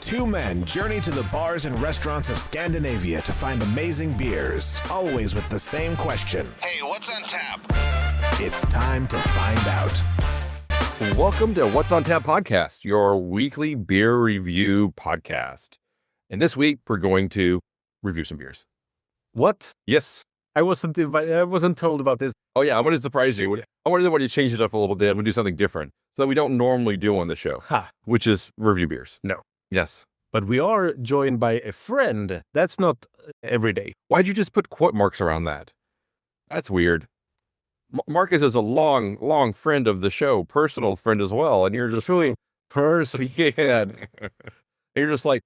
Two men journey to the bars and restaurants of Scandinavia to find amazing beers, always with the same question. Hey, what's on tap? It's time to find out. Welcome to What's on Tap podcast, your weekly beer review podcast. And this week, we're going to review some beers. What? Yes. I wasn't told about this. Oh, yeah. I'm going to surprise you. I wanted to change it up a little bit and do something different that we don't normally do on the show, which is review beers. No. Yes. But we are joined by a friend. That's not every day. Why'd you just put quote marks around that? That's weird. Marcus is a long friend of the show, personal friend as well. And you're just really personal. Yeah. You're just like,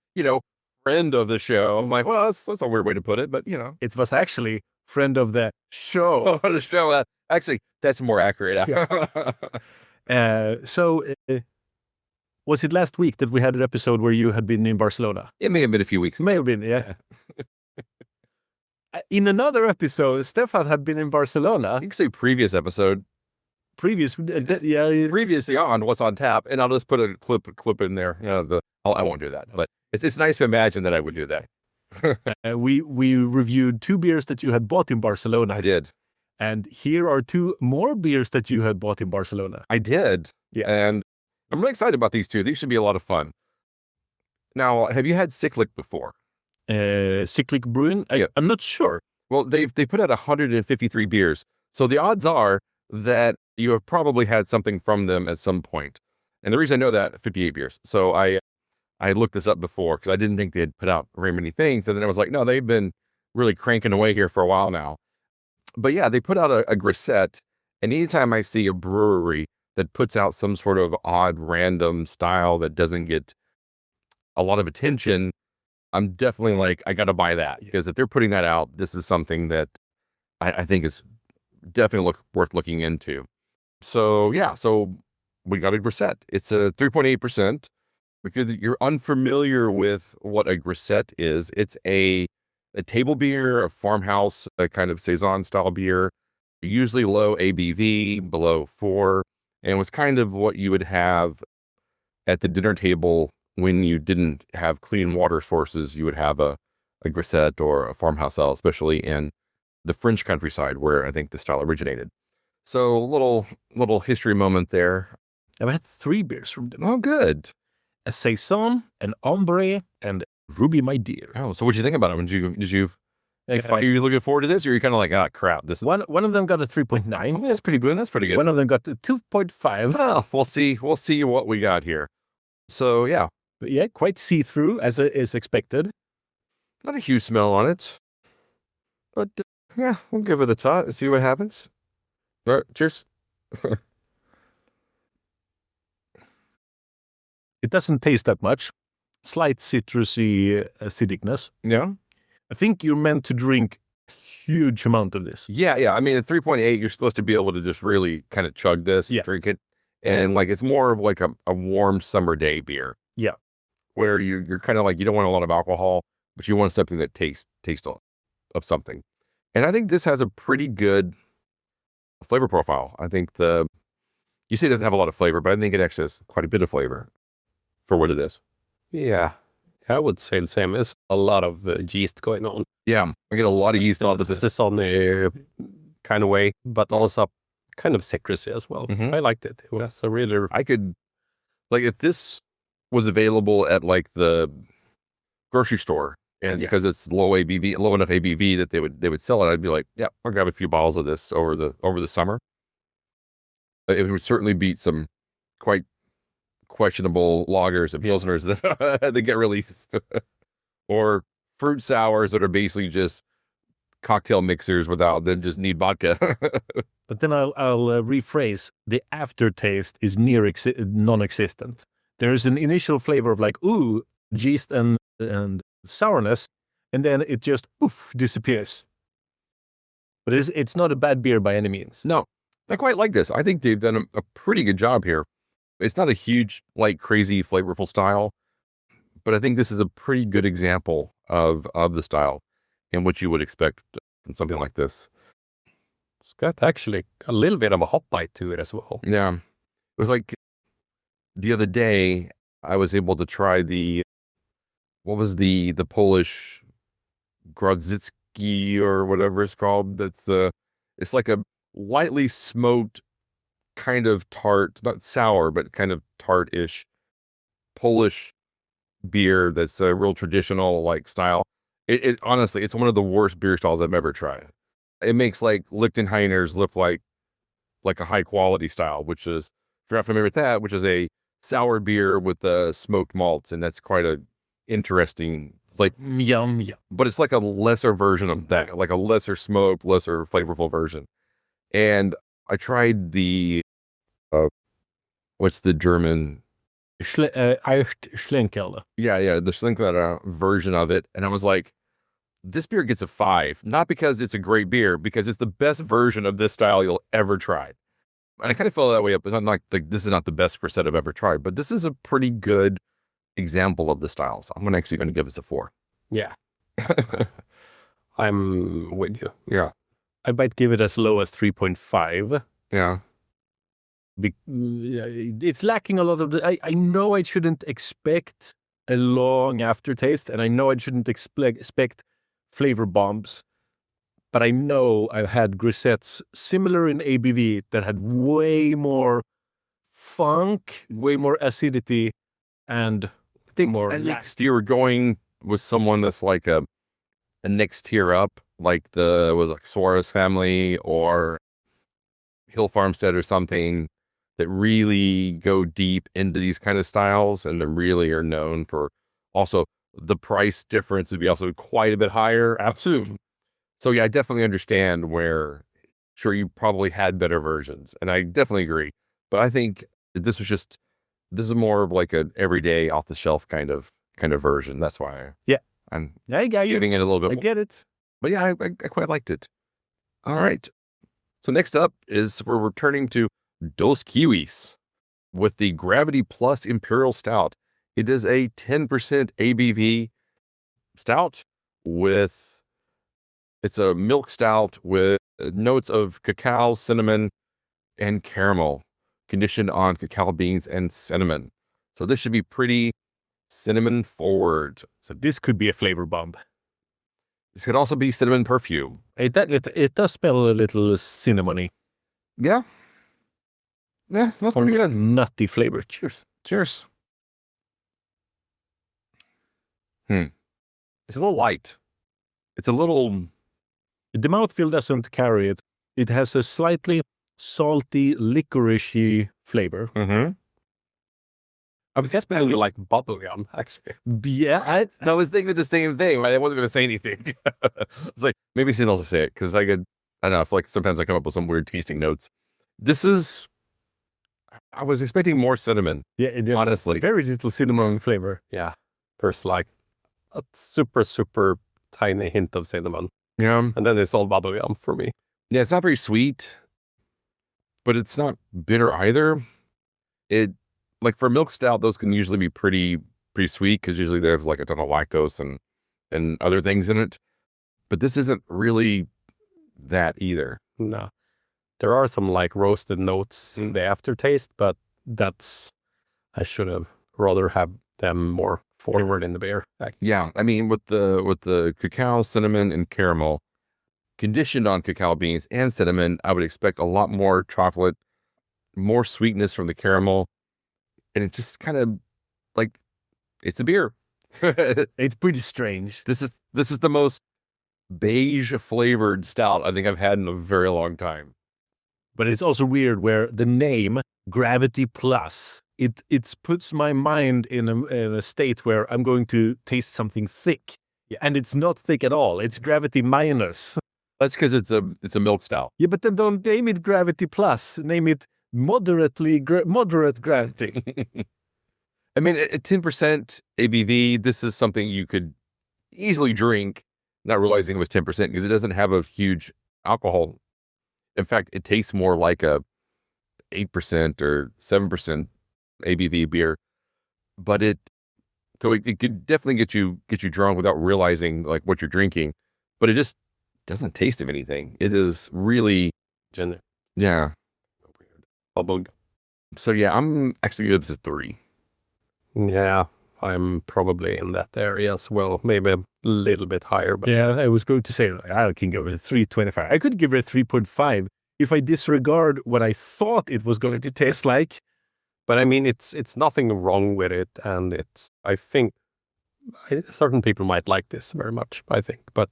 friend of the show. I'm like, well, that's a weird way to put it, but It was actually friend of the show. Oh, the show. Actually, that's more accurate. Yeah. Was it last week that we had an episode where you had been in Barcelona? It may have been a few weeks. May have been, yeah. In another episode, Stefan had been in Barcelona. You can say previous episode. Previously on What's on Tap, and I'll just put a clip in there. I won't do that, but it's nice to imagine that I would do that. We reviewed 2 beers that you had bought in Barcelona. I did. And here are 2 more beers that you had bought in Barcelona. I did. Yeah. And I'm really excited about these 2. These should be a lot of fun. Now, have you had Cyclic before? Cyclic Brewing? I'm not sure. Well, they put out 153 beers. So the odds are that you have probably had something from them at some point. And the reason I know that, 58 beers. So I looked this up before because I didn't think they'd put out very many things. And then I was like, no, they've been really cranking away here for a while now. But yeah, they put out a Grisette. And anytime I see a brewery that puts out some sort of odd, random style that doesn't get a lot of attention, I'm definitely like, I got to buy that. Because if they're putting that out, this is something that I think is definitely worth looking into. So yeah, so we got a Grisette. It's a 3.8%. Because you're unfamiliar with what a Grisette is, it's a table beer, a farmhouse, a kind of saison style beer, usually low ABV, below 4, and was kind of what you would have at the dinner table when you didn't have clean water sources. You would have a Grisette or a farmhouse style, especially in the French countryside where I think the style originated. So little history moment there. I've had 3 beers from them. Oh, good. A saison, an ombre, and Ruby, my dear. Oh, so what'd you think about them? Did you? Are you looking forward to this, or are you kind of like, crap? This one of them got a 3.9. Oh, that's pretty good. That's pretty good. One of them got a 2.5. Well, we'll see. We'll see what we got here. So yeah, but yeah, quite see-through as is expected. Not a huge smell on it, but yeah, we'll give it a shot and see what happens. All right, cheers. It doesn't taste that much. Slight citrusy acidicness. Yeah. I think you're meant to drink a huge amount of this. Yeah. I mean, at 3.8, you're supposed to be able to just really kind of chug this, drink it. And like, it's more of like a warm summer day beer. Yeah. Where you're kind of like, you don't want a lot of alcohol, but you want something that tastes of something. And I think this has a pretty good flavor profile. I think you say it doesn't have a lot of flavor, but I think it actually has quite a bit of flavor for what it is. Yeah, I would say the same. There's a lot of yeast going on. Yeah, I get a lot of yeast out of this. This on a kind of way, but also kind of citrusy as well. Mm-hmm. I liked it. It was a really... I could, like, if this was available at like the grocery store, and because it's low enough ABV that they would sell it, I'd be like, yeah, I'll grab a few bottles of this over the summer. It would certainly beat some quite questionable lagers and pilsners that get released, or fruit sours that are basically just cocktail mixers that just need vodka. But then I'll rephrase. The aftertaste is near non-existent. There is an initial flavor of like, ooh, yeast and sourness, and then it just disappears. But it's not a bad beer by any means. No, I quite like this. I think they've done a pretty good job here. It's not a huge, like, crazy flavorful style, but I think this is a pretty good example of the style and what you would expect from something like this. It's got actually a little bit of a hop bite to it as well. Yeah. It was like the other day, I was able to try the what was the Polish Grodzicki or whatever it's called. That's it's like a lightly smoked kind of tart, not sour, but kind of tart-ish Polish beer that's a real traditional like style. It honestly, it's one of the worst beer styles I've ever tried. It makes like Lichtenheiner's look like a high quality style, which is, if you're not familiar with that, which is a sour beer with smoked malts, and that's quite a interesting, like, Yum. but it's like a lesser version of that, like a lesser smoked, lesser flavorful version. And I tried the what's the German? Schlenkerle. Yeah, the Schlenkerle version of it, and I was like, this beer gets a 5, not because it's a great beer, because it's the best version of this style you'll ever try. And I kind of felt that way up, but I'm like, this is not the best Grisette I've ever tried, but this is a pretty good example of the style. So I'm actually going to give this a 4. Yeah. I'm with you. Yeah. I might give it as low as 3.5. Yeah. It's lacking a lot of the. I know I shouldn't expect a long aftertaste, and I know I shouldn't expect flavor bombs, but I know I've had Grisettes similar in ABV that had way more funk, way more acidity, and I think more. And next you're going with someone that's like a next tier up, like Suarez family or Hill Farmstead or something, that really go deep into these kind of styles, and they really are known for. Also, the price difference would be also quite a bit higher. Absolutely. So yeah, I definitely understand where, sure, you probably had better versions, and I definitely agree. But I think this is more of like an everyday off the shelf kind of version. That's why I'm giving it a little bit. I get it. But yeah, I quite liked it. All right. So next up is we're returning to DosKiwis with the Gravity Plus Imperial Stout. It is a 10% ABV stout it's a milk stout with notes of cacao, cinnamon, and caramel, conditioned on cacao beans and cinnamon. So this should be pretty cinnamon forward. So this could be a flavor bomb. This could also be cinnamon perfume. It does smell a little cinnamony. Yeah. Yeah, that's pretty good. Nutty flavor. Cheers. It's a little light. It's a little... The mouthfeel doesn't carry it. It has a slightly salty, licoricey flavor. Mm-hmm. I mean, that's mainly like bubblegum, actually. Yeah, I was thinking the same thing, but I wasn't going to say anything. It's like, maybe someone else to say it, because I don't know, I feel like sometimes I come up with some weird tasting notes. I was expecting more cinnamon. Yeah, honestly. Very little cinnamon flavor. Yeah. There's like a super, super tiny hint of cinnamon. Yeah. And then it's all bubblegum for me. Yeah, it's not very sweet, but it's not bitter either. Like for milk stout, those can usually be pretty sweet, because usually there's like a ton of lactose and other things in it. But this isn't really that either. No. There are some like roasted notes in the aftertaste, but I should have rather have them more forward in the beer. Yeah, I mean, with the cacao, cinnamon, and caramel, conditioned on cacao beans and cinnamon, I would expect a lot more chocolate, more sweetness from the caramel, and it's just kind of like, it's a beer. It's pretty strange. This is the most beige flavored stout I think I've had in a very long time. But it's also weird where the name Gravity Plus, it puts my mind in a state where I'm going to taste something thick. Yeah. And it's not thick at all. It's Gravity Minus. That's because it's a milk stout. Yeah, but then don't name it Gravity Plus. Name it moderate gravity. I mean, at 10% ABV, this is something you could easily drink, not realizing it was 10%, because it doesn't have a huge alcohol. In fact, it tastes more like a 8% or 7% ABV beer, but it could definitely get you drunk without realizing like what you're drinking, but it just doesn't taste of anything. It is really Gender. Yeah. Bubble. So yeah, I'm actually good as a 3. Yeah, I'm probably in that area as well. Maybe a little bit higher. But Yeah, I was going to say I can give it a 3.25. I could give it a 3.5 if I disregard what I thought it was going to taste like. But I mean, it's nothing wrong with it, and I think certain people might like this very much. I think, but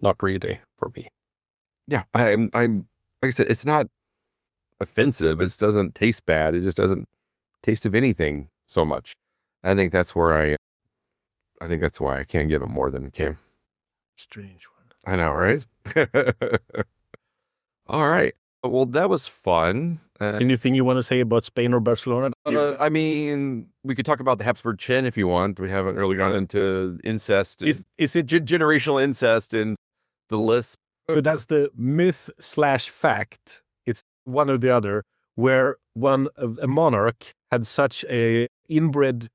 not really for me. Yeah, I'm like I said, it's not offensive. It doesn't taste bad. It just doesn't taste of anything so much. I think that's where I think that's why I can't give it more than Kim. Strange one. I know, right? All right. Well, that was fun. Anything you want to say about Spain or Barcelona? I mean, we could talk about the Habsburg Chin if you want. We haven't really gone into incest. Is it generational incest in the list? So that's the myth/fact. It's one or the other, where a monarch had such a inbred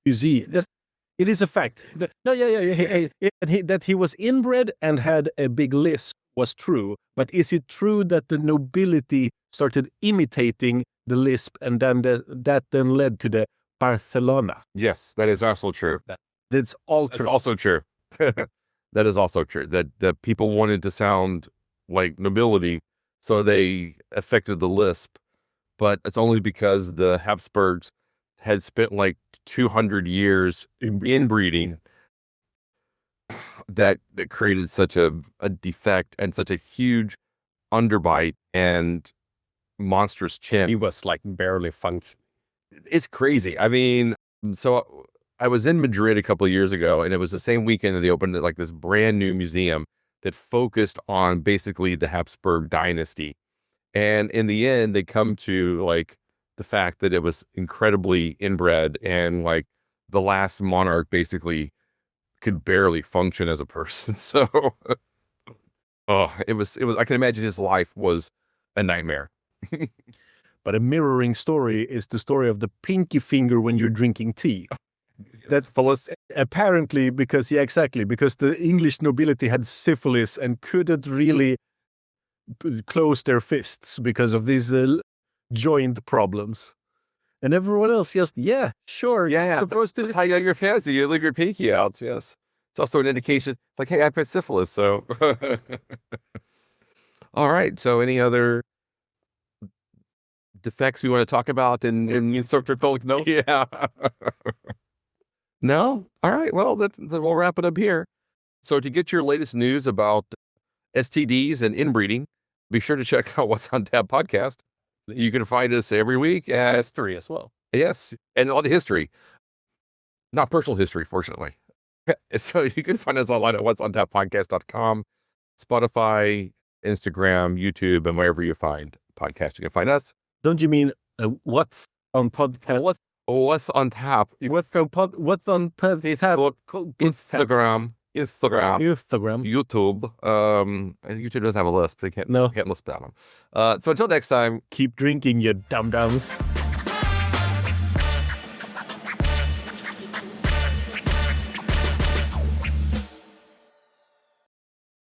physique. It is a fact. That he was inbred and had a big lisp was true. But is it true that the nobility started imitating the lisp, and then that led to the Barcelona? Yes, that is also true. That's all That's true. also true. That is also true. That people wanted to sound like nobility, so they affected the lisp. But it's only because the Habsburgs had spent like 200 years inbreeding that created such a defect and such a huge underbite and monstrous chin. He was like barely functioning. It's crazy. I mean, so I was in Madrid a couple of years ago, and it was the same weekend that they opened like this brand new museum that focused on basically the Habsburg dynasty. And in the end, they come to like the fact that it was incredibly inbred, and like the last monarch basically could barely function as a person. So, it was, I can imagine his life was a nightmare. But a mirroring story is the story of the pinky finger when you're drinking tea. That Phyllis, apparently, because the English nobility had syphilis and couldn't really close their fists because of these joint problems. And everyone else just, yeah, sure. Yeah. Supposed to. How you your fancy, you leave your pinky out. Yes. It's also an indication like, hey, I've had syphilis. So, all right. So any other defects we want to talk about in sort of public note? Yeah. No? All right. Well, then we'll wrap it up here. So to get your latest news about STDs and inbreeding, be sure to check out What's on Tap podcast. You can find us every week at History as well. Yes, and all the history. Not personal history, fortunately. So you can find us online at what'sontappodcast.com, Spotify, Instagram, YouTube, and wherever you find podcasts, you can find us. Don't you mean what's on podcast? What's on tap? What's on podcast? Instagram, YouTube. YouTube doesn't have a list, but can't list that one. So until next time, Keep drinking, you dum-dums.